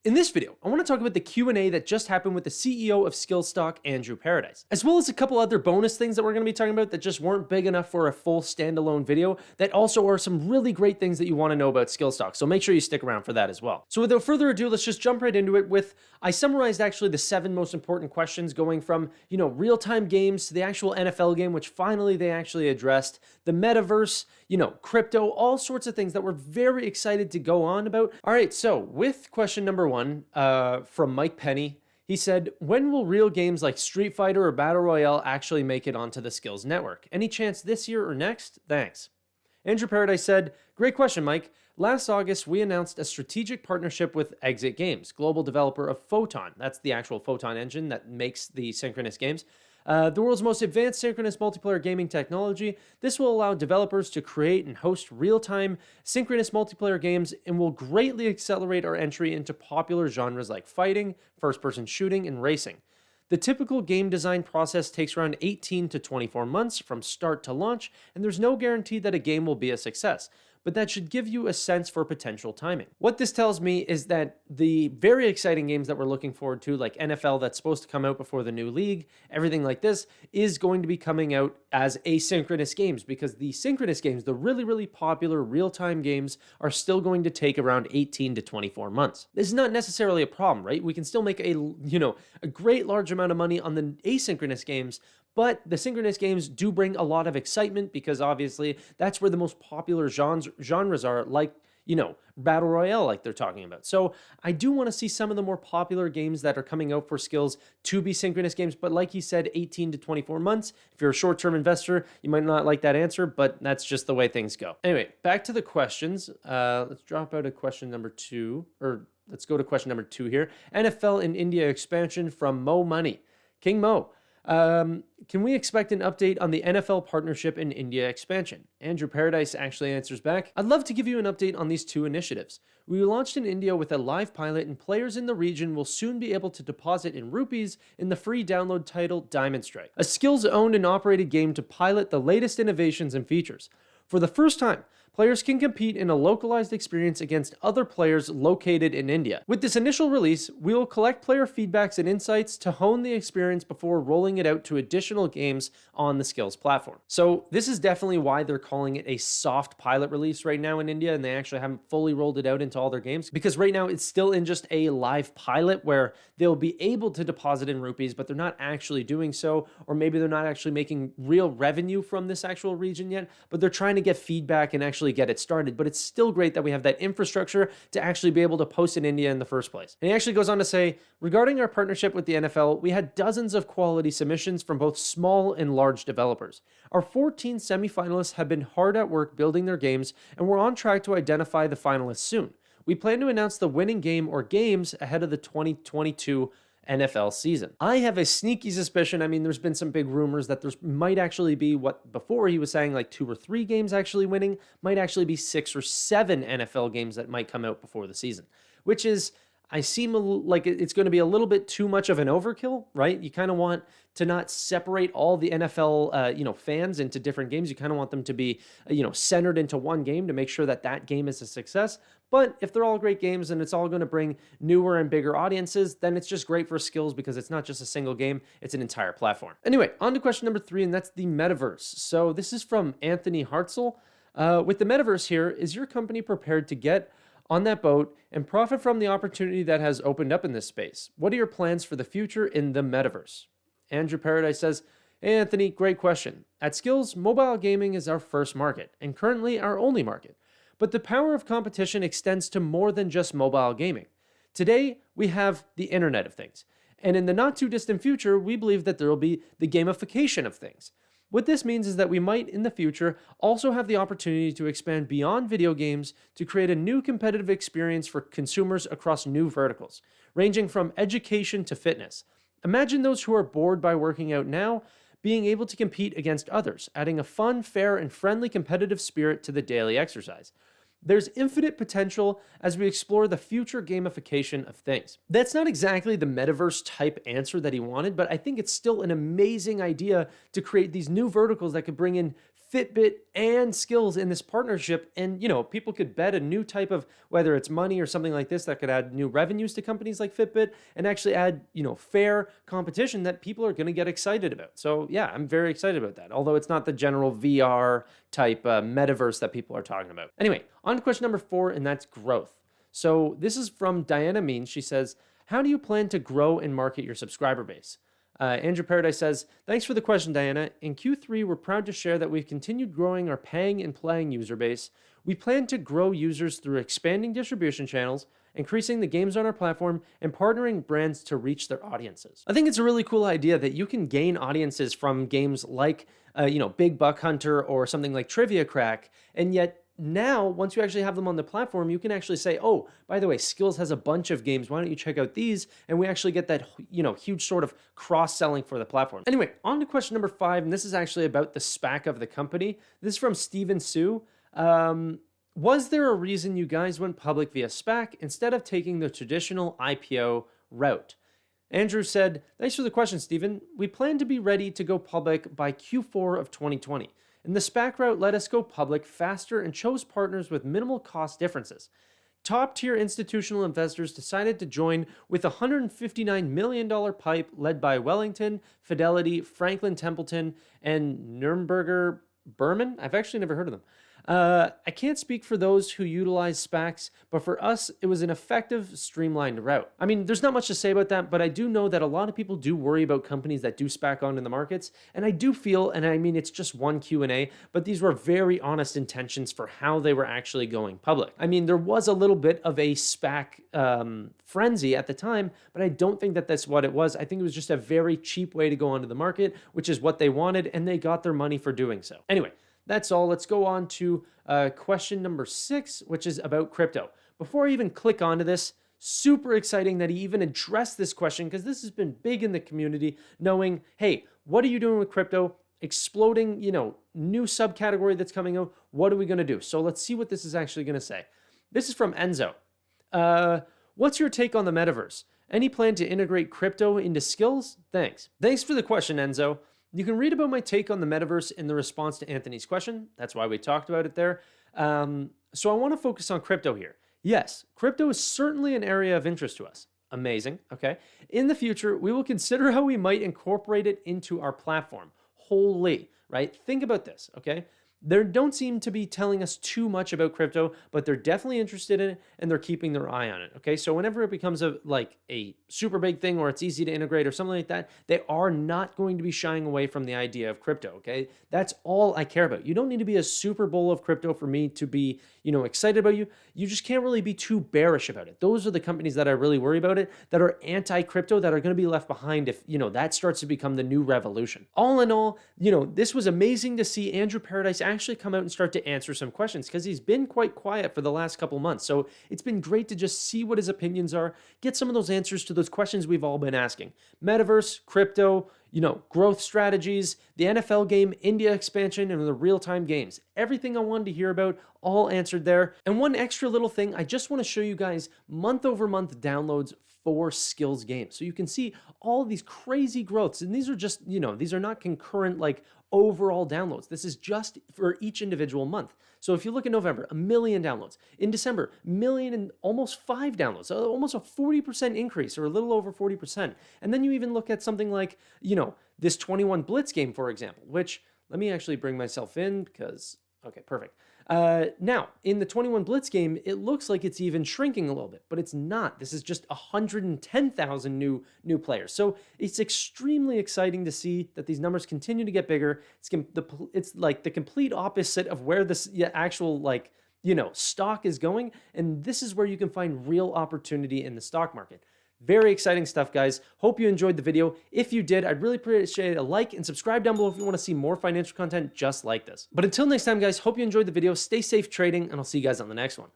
In this video, I want to talk about the Q&A that just happened with the CEO of Skillz stock, Andrew Paradise, as well as a couple other bonus things that we're going to be talking about that just weren't big enough for a full standalone video that also are some really great things that you want to know about Skillz stock. So make sure you stick around for that as well. So without further ado, let's just jump right into it with, I summarized actually the 7 most important questions going from, real-time games to the actual NFL game, which finally they actually addressed, the metaverse, crypto, all sorts of things that we're very excited to go on about. All right, so with question number 1 from Mike Penny, he said, when will real games like Street Fighter or Battle Royale actually make it onto the Skillz network? Any chance this year or next? Thanks. Andrew Paradise said, great question, Mike. Last August, we announced a strategic partnership with Exit Games, global developer of Photon. That's the actual Photon engine that makes the synchronous games. The world's most advanced synchronous multiplayer gaming technology. This will allow developers to create and host real-time synchronous multiplayer games and will greatly accelerate our entry into popular genres like fighting, first-person shooting, and racing. The typical game design process takes around 18 to 24 months from start to launch, and there's no guarantee that a game will be a success, but that should give you a sense for potential timing. What this tells me is that the very exciting games that we're looking forward to, like NFL that's supposed to come out before the new league, everything like this, is going to be coming out as asynchronous games, because the synchronous games, the really, really popular real-time games, are still going to take around 18 to 24 months. This is not necessarily a problem, right? We can still make a great large amount of money on the asynchronous games, but the synchronous games do bring a lot of excitement because obviously that's where the most popular genres are, like, Battle Royale, like they're talking about. So I do want to see some of the more popular games that are coming out for Skillz to be synchronous games, but like he said, 18 to 24 months. If you're a short-term investor, you might not like that answer, but that's just the way things go. Anyway, back to the questions. Let's drop out of question number 2, or let's go to question number 2 here. NFL in India expansion from Mo Money. King Mo. Can we expect an update on the NFL partnership in India expansion? Andrew Paradise actually answers back, I'd love to give you an update on these 2 initiatives. We launched in India with a live pilot, and players in the region will soon be able to deposit in rupees in the free download title Diamond Strike, a Skillz owned and operated game to pilot the latest innovations and features. For the first time, players can compete in a localized experience against other players located in India. With this initial release, we will collect player feedbacks and insights to hone the experience before rolling it out to additional games on the Skillz platform. So this is definitely why they're calling it a soft pilot release right now in India, and they actually haven't fully rolled it out into all their games, because right now it's still in just a live pilot where they'll be able to deposit in rupees, but they're not actually doing so, or maybe they're not actually making real revenue from this actual region yet, but they're trying to get feedback and actually get it started. But it's still great that we have that infrastructure to actually be able to post in India in the first place. And he actually goes on to say, regarding our partnership with the NFL, we had dozens of quality submissions from both small and large developers. Our 14 semifinalists have been hard at work building their games, and we're on track to identify the finalists soon. We plan to announce the winning game or games ahead of the 2022 NFL season. I have a sneaky suspicion, there's been some big rumors that there might actually be, what before he was saying like 2 or 3 games actually winning, might actually be 6 or 7 NFL games that might come out before the season, which is, I seem like it's going to be a little bit too much of an overkill, right? You kind of want to not separate all the NFL, fans into different games. You kind of want them to be, centered into one game to make sure that that game is a success. But if they're all great games and it's all going to bring newer and bigger audiences, then it's just great for Skillz because it's not just a single game, it's an entire platform. Anyway, on to question number 3, and that's the metaverse. So this is from Anthony Hartzell. With the metaverse here, is your company prepared to get on that boat and profit from the opportunity that has opened up in this space? What are your plans for the future in the metaverse? Andrew Paradise says, hey Anthony, great question. At Skillz, mobile gaming is our first market and currently our only market. But the power of competition extends to more than just mobile gaming. Today, we have the Internet of Things. And in the not too distant future, we believe that there will be the gamification of things. What this means is that we might, in the future, also have the opportunity to expand beyond video games to create a new competitive experience for consumers across new verticals, ranging from education to fitness. Imagine those who are bored by working out now being able to compete against others, adding a fun, fair, and friendly competitive spirit to the daily exercise. There's infinite potential as we explore the future gamification of things. That's not exactly the metaverse type answer that he wanted, but I think it's still an amazing idea to create these new verticals that could bring in Fitbit and Skillz in this partnership. And, people could bet a new type of, whether it's money or something like this, that could add new revenues to companies like Fitbit and actually add, fair competition that people are going to get excited about. So yeah, I'm very excited about that. Although it's not the general VR type metaverse that people are talking about. Anyway, on to question number 4, and that's growth. So this is from Diana Means. She says, how do you plan to grow and market your subscriber base? Andrew Paradise says, thanks for the question, Diana. In Q3, we're proud to share that we've continued growing our paying and playing user base. We plan to grow users through expanding distribution channels, increasing the games on our platform, and partnering brands to reach their audiences. I think it's a really cool idea that you can gain audiences from games like, Big Buck Hunter or something like Trivia Crack, and yet now, once you actually have them on the platform, you can actually say, oh, by the way, Skillz has a bunch of games. Why don't you check out these? And we actually get that, huge sort of cross-selling for the platform. Anyway, on to question number 5, and this is actually about the SPAC of the company. This is from Steven Sue. Was there a reason you guys went public via SPAC instead of taking the traditional IPO route? Andrew said, thanks for the question, Steven. We plan to be ready to go public by Q4 of 2020. And the SPAC route let us go public faster and chose partners with minimal cost differences. Top-tier institutional investors decided to join with a $159 million pipe led by Wellington, Fidelity, Franklin Templeton, and Nürnberger Berman. I've actually never heard of them. I can't speak for those who utilize SPACs, but for us, it was an effective, streamlined route. I mean, there's not much to say about that, but I do know that a lot of people do worry about companies that do SPAC on in the markets, and I do feel, and I mean, it's just one Q&A, but these were very honest intentions for how they were actually going public. I mean, there was a little bit of a SPAC frenzy at the time, but I don't think that that's what it was. I think it was just a very cheap way to go onto the market, which is what they wanted, and they got their money for doing so. Anyway, that's all. Let's go on to question number 6, which is about crypto. Before I even click onto this, super exciting that he even addressed this question because this has been big in the community, knowing, hey, what are you doing with crypto? Exploding, new subcategory that's coming out. What are we going to do? So let's see what this is actually going to say. This is from Enzo. What's your take on the metaverse? Any plan to integrate crypto into Skillz? Thanks. Thanks for the question, Enzo. You can read about my take on the metaverse in the response to Anthony's question. That's why we talked about it there. So I want to focus on crypto here. Yes, crypto is certainly an area of interest to us. Amazing, okay? In the future, we will consider how we might incorporate it into our platform wholly, right? Think about this, okay? They don't seem to be telling us too much about crypto, but they're definitely interested in it and they're keeping their eye on it. Okay, so whenever it becomes a super big thing or it's easy to integrate or something like that, they are not going to be shying away from the idea of crypto. Okay, that's all I care about. You don't need to be a Super Bowl of crypto for me to be, excited about you. You just can't really be too bearish about it. Those are the companies that I really worry about it, that are anti-crypto, that are going to be left behind if that starts to become the new revolution. All in all, this was amazing to see Andrew Paradise actually come out and start to answer some questions because he's been quite quiet for the last couple months. So it's been great to just see what his opinions are, get some of those answers to those questions we've all been asking. Metaverse, crypto, growth strategies, the NFL game, India expansion, and the real-time games. Everything I wanted to hear about, all answered there. And one extra little thing, I just want to show you guys month-over-month downloads for Skillz games. So you can see all these crazy growths. And these are just, these are not concurrent, overall downloads. This is just for each individual month. So if you look at November, 1 million downloads. In December, 1 million and almost 5 downloads. So almost a 40% increase, or a little over 40%. And then you even look at something like, this 21 Blitz game, for example, which, let me actually bring myself in because, okay, perfect. Now, in the 21 Blitz game, it looks like it's even shrinking a little bit, but it's not. This is just 110,000 new players. So it's extremely exciting to see that these numbers continue to get bigger. It's like the complete opposite of where this actual stock is going. And this is where you can find real opportunity in the stock market. Very exciting stuff, guys. Hope you enjoyed the video. If you did, I'd really appreciate a like and subscribe down below if you want to see more financial content just like this. But until next time, guys, hope you enjoyed the video. Stay safe trading, and I'll see you guys on the next one.